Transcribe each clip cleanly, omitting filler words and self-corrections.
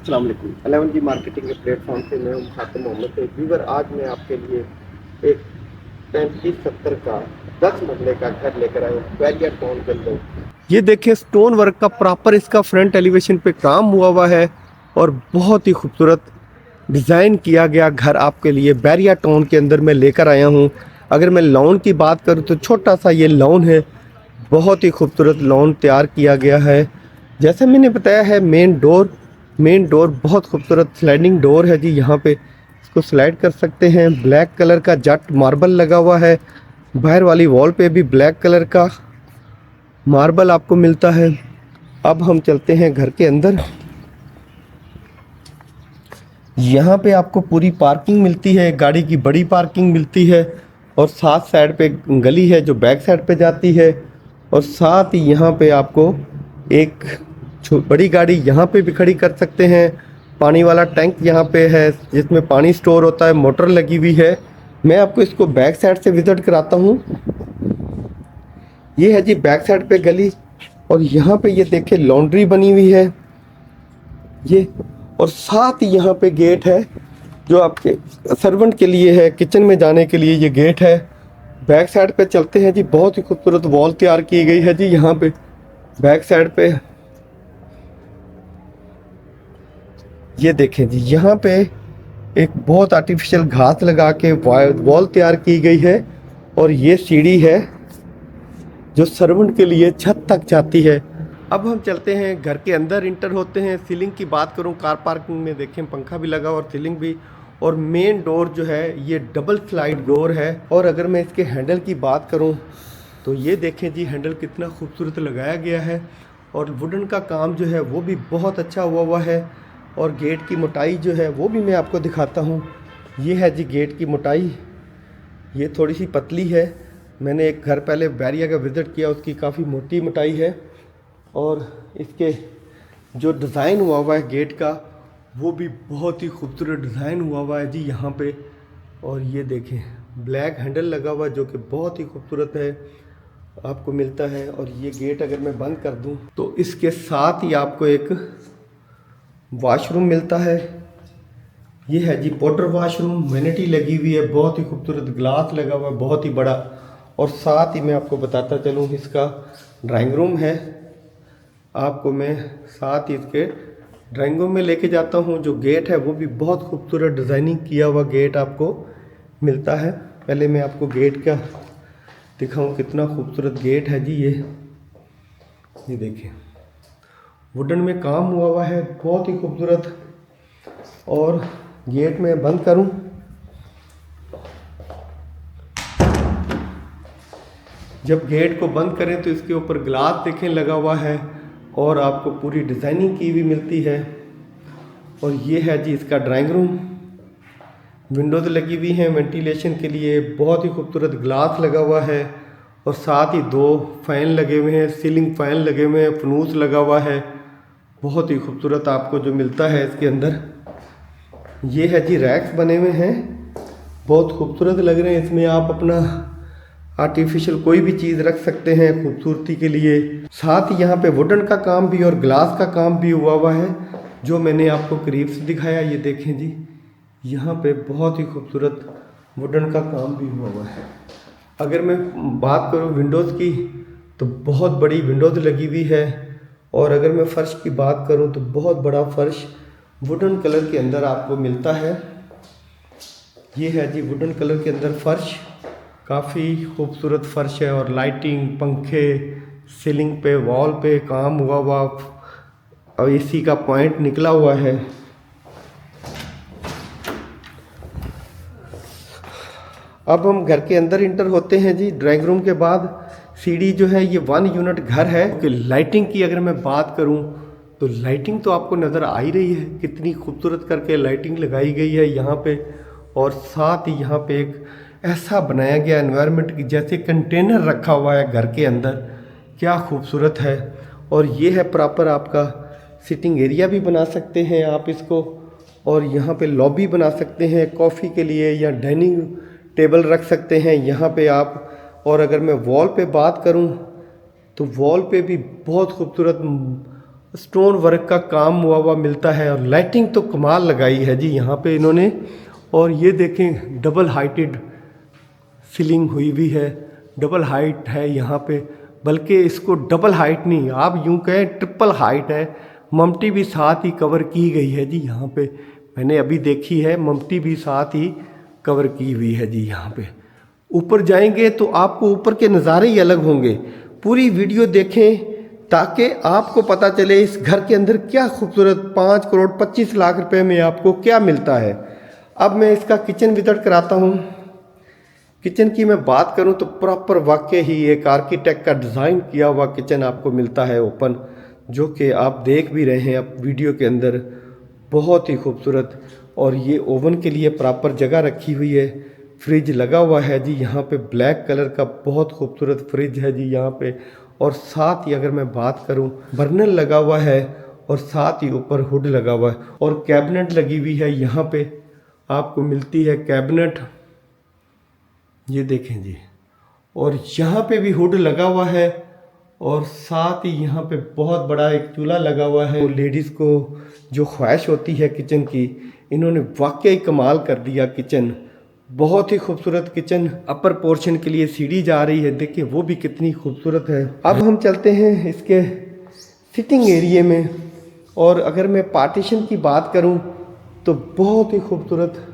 अस्सलाम वालेकुम। 11 जी मार्केटिंग के प्लेटफॉर्म से मैं हूं खातिम मोहम्मद व्यूवर। आज मैं आपके लिए एक 35-70 का 10 मरले का घर लेकर आया हूं बैरिया टाउन के अंदर। ये देखिए स्टोन वर्क का प्रॉपर इसका फ्रंट एलिवेशन पे काम हुआ है और बहुत ही खूबसूरत डिज़ाइन किया गया घर आपके लिए बैरिया टाउन के अंदर मैं लेकर आया हूँ। अगर मैं लॉन की बात करूँ तो छोटा सा ये लॉन है, बहुत ही खूबसूरत लॉन तैयार किया गया है। जैसे मैंने बताया है मेन डोर बहुत खूबसूरत स्लाइडिंग डोर है जी। यहाँ पे इसको स्लाइड कर सकते हैं। ब्लैक कलर का जट मार्बल लगा हुआ है। बाहर वाली वॉल पे भी ब्लैक कलर का मार्बल आपको मिलता है। अब हम चलते हैं घर के अंदर। यहाँ पे आपको पूरी पार्किंग मिलती है, गाड़ी की बड़ी पार्किंग मिलती है और साथ साइड पे गली है जो बैक साइड पे जाती है और साथ ही यहाँ पे आपको एक बड़ी गाड़ी यहाँ पे भी खड़ी कर सकते हैं। पानी वाला टैंक यहाँ पे है जिसमें पानी स्टोर होता है, मोटर लगी हुई है। मैं आपको इसको बैक साइड से विज़िट कराता हूँ। ये है जी बैक साइड पे गली और यहाँ पे ये देखिए लॉन्ड्री बनी हुई है ये, और साथ ही यहाँ पे गेट है जो आपके सर्वेंट के लिए है, किचन में जाने के लिए ये गेट है। बैक साइड पे चलते हैं जी, बहुत ही खूबसूरत वॉल तैयार की गई है जी। यहाँ पे बैक साइड पे ये देखें जी, यहाँ पे एक बहुत आर्टिफिशियल घास लगा के वॉल तैयार की गई है और ये सीढ़ी है जो सर्वेंट के लिए छत तक जाती है। अब हम चलते हैं घर के अंदर इंटर होते हैं। सीलिंग की बात करूं, कार पार्किंग में देखें पंखा भी लगा और सीलिंग भी, और मेन डोर जो है ये डबल स्लाइड डोर है। और अगर मैं इसके हैंडल की बात करूं तो ये देखें जी, हैंडल कितना खूबसूरत लगाया गया है और वुडन का काम जो है वो भी बहुत अच्छा हुआ है। और गेट की मोटाई जो है वो भी मैं आपको दिखाता हूँ। ये है जी गेट की मोटाई, ये थोड़ी सी पतली है। मैंने एक घर पहले बैरिया का विज़िट किया, उसकी काफ़ी मोटी मोटाई है। और इसके जो डिज़ाइन हुआ है गेट का वो भी बहुत ही खूबसूरत डिज़ाइन हुआ है जी यहाँ पे। और ये देखें ब्लैक हैंडल लगा हुआ है जो कि बहुत ही खूबसूरत है आपको मिलता है। और ये गेट अगर मैं बंद कर दूं तो इसके साथ ही आपको एक वॉशरूम मिलता है। ये है जी पाउडर वॉशरूम, वैनिटी लगी हुई है, बहुत ही खूबसूरत ग्लास लगा हुआ है, बहुत ही बड़ा। और साथ ही मैं आपको बताता चलूँ इसका ड्राइंग रूम है। आपको मैं साथ ही इसके ड्राइंग रूम में लेके जाता हूँ। जो गेट है वो भी बहुत खूबसूरत डिज़ाइनिंग किया हुआ गेट आपको मिलता है। पहले मैं आपको गेट का दिखाऊँ, कितना खूबसूरत गेट है जी। ये देखिए वुडन में काम हुआ है, बहुत ही खूबसूरत। और गेट में बंद करूं जब गेट को बंद करें तो इसके ऊपर ग्लास देखें लगा हुआ है और आपको पूरी डिज़ाइनिंग की भी मिलती है। और ये है जी इसका ड्राइंग रूम, विंडोज़ लगी हुई हैं वेंटिलेशन के लिए, बहुत ही खूबसूरत ग्लास लगा हुआ है। और साथ ही 2 फ़ैन लगे हुए हैं, सीलिंग फ़ैन लगे हुए हैं, फनूस लगा हुआ है, बहुत ही खूबसूरत आपको जो मिलता है इसके अंदर। ये है जी रैक्स बने हुए हैं, बहुत खूबसूरत लग रहे हैं। इसमें आप अपना आर्टिफिशियल कोई भी चीज़ रख सकते हैं खूबसूरती के लिए। साथ ही यहाँ पे वुडन का काम भी और ग्लास का काम भी हुआ है जो मैंने आपको करीब से दिखाया। ये देखें जी, यहाँ पे बहुत ही खूबसूरत वुडन का काम भी हुआ है। अगर मैं बात करूँ विंडोज़ की तो बहुत बड़ी विंडोज़ लगी हुई है। और अगर मैं फ़र्श की बात करूँ तो बहुत बड़ा फ़र्श वुडन कलर के अंदर आपको मिलता है। ये है जी वुडन कलर के अंदर फ़र्श, काफ़ी खूबसूरत फ़र्श है। और लाइटिंग, पंखे, सीलिंग पे, वॉल पे काम हुआ और एसी का पॉइंट निकला हुआ है। अब हम घर के अंदर इंटर होते हैं जी। ड्राइंग रूम के बाद सीढ़ी जो है ये 1 यूनिट घर है। कि लाइटिंग की अगर मैं बात करूं तो लाइटिंग तो आपको नज़र आ ही रही है, कितनी खूबसूरत करके लाइटिंग लगाई गई है यहाँ पे। और साथ ही यहाँ पे एक ऐसा बनाया गया एनवायरनमेंट की जैसे कंटेनर रखा हुआ है घर के अंदर, क्या खूबसूरत है। और ये है प्रॉपर आपका सिटिंग एरिया भी बना सकते हैं आप इसको। और यहाँ पे लॉबी बना सकते हैं कॉफ़ी के लिए या डाइनिंग टेबल रख सकते हैं यहाँ पे आप। और अगर मैं वॉल पे बात करूँ तो वॉल पे भी बहुत खूबसूरत स्टोन वर्क का काम हुआ मिलता है और लाइटिंग तो कमाल लगाई है जी यहाँ पे इन्होंने। और ये देखें डबल हाइटेड सीलिंग हुई भी है, डबल हाइट है यहाँ पे, बल्कि इसको डबल हाइट नहीं, आप यूँ कहें ट्रिपल हाइट है। ममटी भी साथ ही कवर की गई है जी यहाँ पे, मैंने अभी देखी है, ममटी भी साथ ही कवर की हुई है जी यहाँ पे। ऊपर जाएंगे तो आपको ऊपर के नज़ारे ही अलग होंगे। पूरी वीडियो देखें ताकि आपको पता चले इस घर के अंदर क्या खूबसूरत 5 करोड़ 25 लाख रुपए में आपको क्या मिलता है। अब मैं इसका किचन विजिट कराता हूँ। किचन की मैं बात करूँ तो प्रॉपर वाकई ही एक आर्किटेक्ट का डिज़ाइन किया हुआ किचन आपको मिलता है ओपन, जो कि आप देख भी रहे हैं अब वीडियो के अंदर, बहुत ही खूबसूरत। और ये ओवन के लिए प्रॉपर जगह रखी हुई है, फ्रिज लगा हुआ है जी यहाँ पे, ब्लैक कलर का बहुत खूबसूरत फ्रिज है जी यहाँ पे। और साथ ही अगर मैं बात करूँ बर्नर लगा हुआ है और साथ ही ऊपर हुड लगा हुआ है और कैबिनेट लगी हुई है यहाँ पे, आपको मिलती है कैबिनेट, ये देखें जी। और यहाँ पे भी हुड लगा हुआ है और साथ ही यहाँ पे बहुत बड़ा एक चूल्हा लगा हुआ है। लेडीज़ को जो ख्वाहिश होती है किचन की, इन्होंने वाकई कमाल कर दिया किचन, बहुत ही खूबसूरत किचन। अपर पोर्शन के लिए सीढ़ी जा रही है, देखिए वो भी कितनी खूबसूरत है। अब हम चलते हैं इसके सिटिंग एरिया में, और अगर मैं पार्टीशन की बात करूं तो बहुत ही खूबसूरत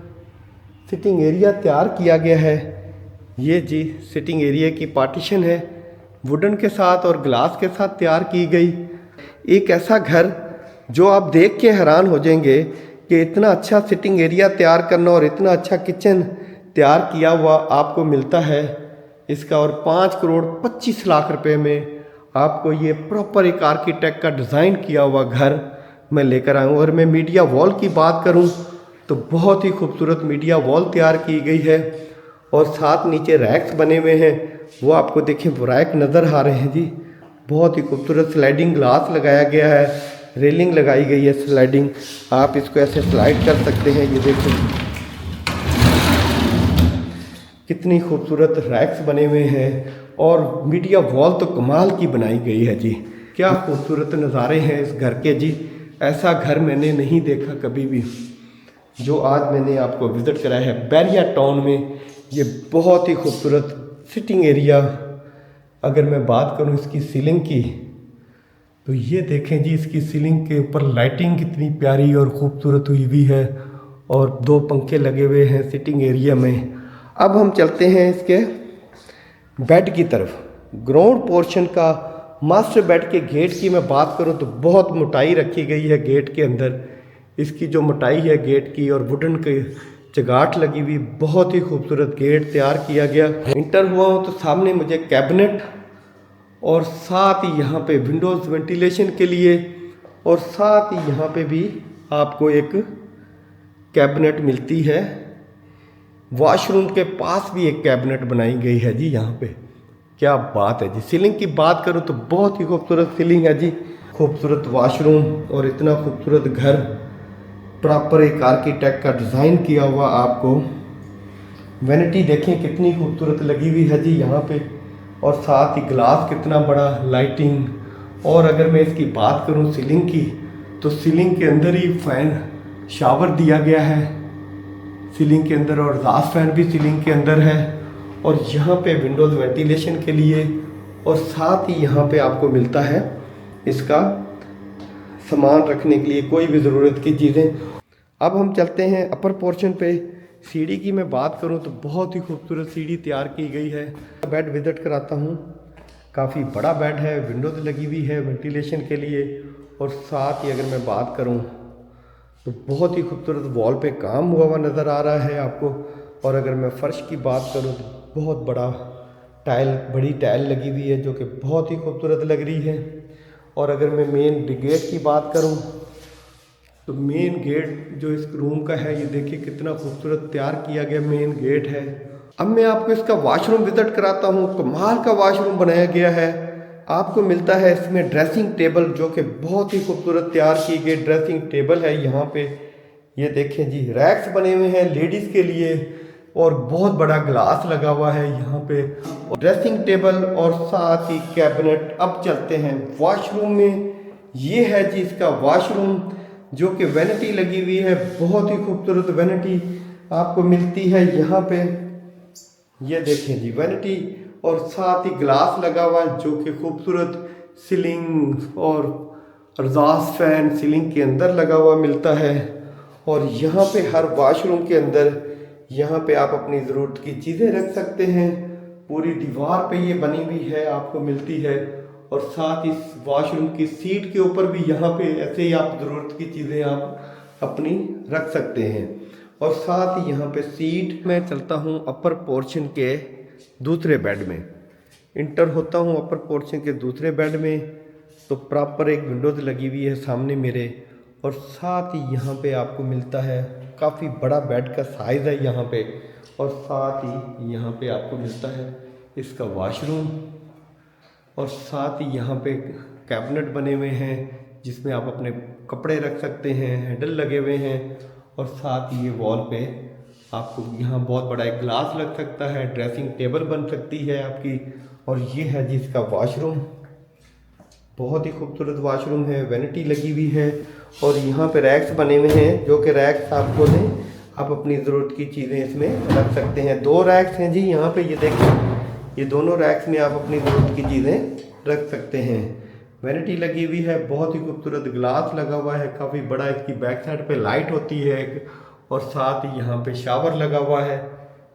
सिटिंग एरिया तैयार किया गया है। ये जी सिटिंग एरिया की पार्टीशन है, वुडन के साथ और ग्लास के साथ तैयार की गई। एक ऐसा घर जो आप देख के हैरान हो जाएंगे कि इतना अच्छा सिटिंग एरिया तैयार करना और इतना अच्छा किचन तैयार किया हुआ आपको मिलता है इसका। और 5 करोड़ 25 लाख रुपए में आपको ये प्रॉपर एक आर्किटेक्ट का डिज़ाइन किया हुआ घर मैं लेकर आया हूँ। और मैं मीडिया वॉल की बात करूँ तो बहुत ही खूबसूरत मीडिया वॉल तैयार की गई है और साथ नीचे रैक्स बने हुए हैं, वो आपको देखें रैक नज़र आ रहे हैं जी। बहुत ही खूबसूरत स्लाइडिंग ग्लास लगाया गया है, रेलिंग लगाई गई है स्लाइडिंग, आप इसको ऐसे स्लाइड कर सकते हैं। ये देखो कितनी खूबसूरत रैक्स बने हुए हैं और मीडिया वॉल तो कमाल की बनाई गई है जी। क्या खूबसूरत नज़ारे हैं इस घर के जी, ऐसा घर मैंने नहीं देखा कभी भी जो आज मैंने आपको विज़िट कराया है बैरिया टाउन में। ये बहुत ही खूबसूरत सिटिंग एरिया। अगर मैं बात करूं इसकी सीलिंग की तो ये देखें जी, इसकी सीलिंग के ऊपर लाइटिंग कितनी प्यारी और ख़ूबसूरत हुई हुई है और 2 पंखे लगे हुए हैं सिटिंग एरिया में। अब हम चलते हैं इसके बेड की तरफ। ग्राउंड पोर्शन का मास्टर बेड के गेट की मैं बात करूं तो बहुत मोटाई रखी गई है गेट के अंदर। इसकी जो मोटाई है गेट की और वुडन के चगाट लगी हुई, बहुत ही खूबसूरत गेट तैयार किया गया। इंटर हुआ हूँ तो सामने मुझे कैबिनेट और साथ ही यहाँ पे विंडोज़ वेंटिलेशन के लिए और साथ ही यहाँ पे भी आपको एक कैबिनेट मिलती है। वॉशरूम के पास भी एक कैबिनेट बनाई गई है जी यहाँ पे, क्या बात है जी। सीलिंग की बात करूँ तो बहुत ही खूबसूरत सीलिंग है जी, खूबसूरत वॉशरूम और इतना खूबसूरत घर, प्रॉपर एक आर्किटेक्ट का डिज़ाइन किया हुआ। आपको वैनिटी देखें कितनी खूबसूरत लगी हुई है जी यहाँ पे, और साथ ही ग्लास कितना बड़ा, लाइटिंग। और अगर मैं इसकी बात करूँ सीलिंग की तो सीलिंग के अंदर ही फैन शावर दिया गया है सीलिंग के अंदर, और एग्जॉस्ट फैन भी सीलिंग के अंदर है। और यहाँ पे विंडोज़ वेंटिलेशन के लिए और साथ ही यहाँ पे आपको मिलता है इसका सामान रखने के लिए कोई भी ज़रूरत की चीज़ें। अब हम चलते हैं अपर पोर्शन पे। सीढ़ी की मैं बात करूं तो बहुत ही खूबसूरत सीढ़ी तैयार की गई है। बेड विजिट कराता हूं, काफ़ी बड़ा बेड है, विंडोज़ लगी हुई है वेंटिलेशन के लिए। और साथ ही अगर मैं बात करूं तो बहुत ही खूबसूरत वॉल पे काम हुआ नज़र आ रहा है आपको। और अगर मैं फ़र्श की बात करूं तो बहुत बड़ी टाइल लगी हुई है जो कि बहुत ही खूबसूरत लग रही है। और अगर मैं मेन गेट की बात करूं तो मेन गेट जो इस रूम का है, ये देखिए कितना खूबसूरत तैयार किया गया मेन गेट है। अब मैं आपको इसका वॉशरूम विजिट कराता हूँ। कमाल का वॉशरूम बनाया गया है। आपको मिलता है इसमें ड्रेसिंग टेबल जो कि बहुत ही खूबसूरत तैयार की गई ड्रेसिंग टेबल है यहाँ पे। ये देखें जी, रैक्स बने हुए हैं लेडीज़ के लिए और बहुत बड़ा ग्लास लगा हुआ है यहाँ पे, ड्रेसिंग टेबल और साथ ही कैबिनेट। अब चलते हैं वॉशरूम में। ये है जी इसका वॉशरूम, जो कि वैनिटी लगी हुई है, बहुत ही खूबसूरत वैनिटी आपको मिलती है यहाँ पे। ये देखें जी वैनिटी, और साथ ही ग्लास लगा हुआ है जो कि खूबसूरत सीलिंग और एग्जॉस्ट फैन सीलिंग के अंदर लगा हुआ मिलता है। और यहाँ पे हर वॉशरूम के अंदर यहाँ पे आप अपनी ज़रूरत की चीज़ें रख सकते हैं। पूरी दीवार पे ये बनी हुई है आपको मिलती है। और साथ ही वॉशरूम की सीट के ऊपर भी यहाँ पे ऐसे ही आप ज़रूरत की चीज़ें आप अपनी रख सकते हैं। और साथ ही यहाँ पे सीट में चलता हूँ अपर पोर्शन के दूसरे बेड में, इंटर होता हूँ अपर पोर्शन के दूसरे बेड में, तो प्रॉपर एक विंडोज़ लगी हुई है सामने मेरे। और साथ ही यहाँ पे आपको मिलता है काफ़ी बड़ा बेड का साइज़ है यहाँ पे। और साथ ही यहाँ पे आपको मिलता है इसका वॉशरूम। और साथ ही यहाँ पे कैबिनेट बने हुए हैं जिसमें आप अपने कपड़े रख सकते हैं, हैंडल लगे हुए हैं। और साथ ही ये वॉल पे आपको यहाँ बहुत बड़ा एक ग्लास लग सकता है, ड्रेसिंग टेबल बन सकती है आपकी। और ये है जी इसका वॉशरूम, बहुत ही खूबसूरत वॉशरूम है, वैनिटी लगी हुई है। और यहाँ पे रैक्स बने हुए हैं जो कि रैक्स आप खोलें आप अपनी ज़रूरत की चीज़ें इसमें रख सकते हैं। 2 रैक्स हैं जी यहाँ पे, ये देखें, ये दोनों रैक्स में आप अपनी ज़रूरत की चीज़ें रख सकते हैं। वैनिटी लगी हुई है, बहुत ही खूबसूरत ग्लास लगा हुआ है काफ़ी बड़ा, इसकी बैक साइड पे लाइट होती है एक। और साथ ही यहाँ पे शावर लगा हुआ है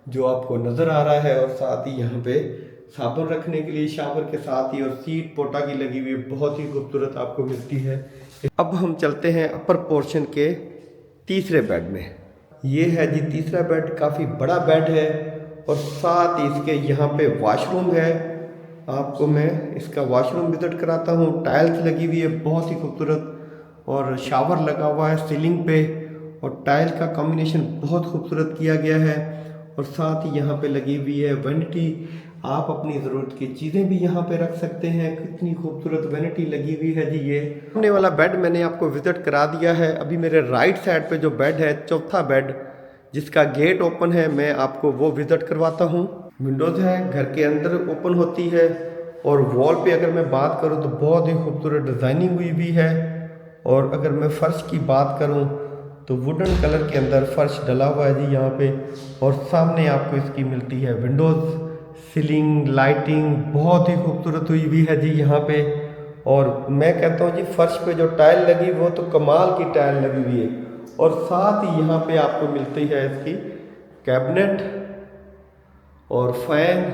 जो आपको नज़र आ रहा है। और साथ ही यहाँ पे साबुन रखने के लिए शावर के साथ ही, और सीट पोटा की लगी हुई बहुत ही खूबसूरत आपको मिलती है। अब हम चलते हैं अपर पोर्शन के तीसरे बेड में। ये है जी तीसरा बेड, काफ़ी बड़ा बेड है। और साथ ही इसके यहाँ पे वॉशरूम है, आपको मैं इसका वॉशरूम विजिट कराता हूँ। टाइल्स लगी हुई है बहुत ही खूबसूरत, और शावर लगा हुआ है सीलिंग पे, और टाइल का कॉम्बिनेशन बहुत खूबसूरत किया गया है। और साथ ही यहाँ पे लगी हुई है वैनिटी, आप अपनी ज़रूरत की चीज़ें भी यहाँ पे रख सकते हैं। कितनी खूबसूरत वैनिटी लगी हुई है जी। ये सामने वाला बेड मैंने आपको विजिट करा दिया है। अभी मेरे राइट साइड पे जो बेड है, चौथा बेड जिसका गेट ओपन है, मैं आपको वो विजिट करवाता हूँ। विंडोज़ है, घर के अंदर ओपन होती है। और वॉल पे अगर मैं बात करूँ तो बहुत ही खूबसूरत डिज़ाइनिंग हुई हुई है। और अगर मैं फ़र्श की बात करूँ तो वुडन कलर के अंदर फर्श डला हुआ है जी यहाँ पे। और सामने आपको इसकी मिलती है विंडोज़, सीलिंग, लाइटिंग बहुत ही खूबसूरत हुई हुई है जी यहाँ पे। और मैं कहता हूँ जी फर्श पे जो टाइल लगी वो तो कमाल की टाइल लगी हुई है। और साथ ही यहाँ पे आपको मिलती है इसकी कैबिनेट और फैन।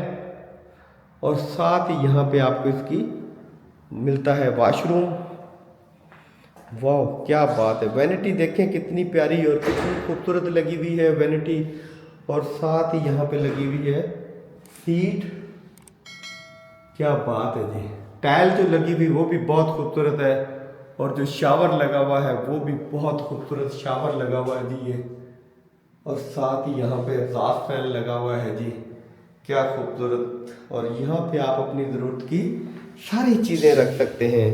और साथ ही यहाँ पे आपको इसकी मिलता है वॉशरूम। वाह क्या बात है, वैनिटी देखें कितनी प्यारी और कितनी खूबसूरत लगी हुई है वैनिटी। और साथ ही यहाँ पे लगी हुई है सीट, क्या बात है जी। टाइल जो लगी हुई वो भी बहुत खूबसूरत है। और जो शावर लगा हुआ है वो भी बहुत खूबसूरत शावर लगा हुआ है जी ये। और साथ ही यहाँ पे एग्जॉस्ट फैन लगा हुआ है जी, क्या खूबसूरत। और यहाँ पे आप अपनी ज़रूरत की सारी चीज़ें रख सकते हैं।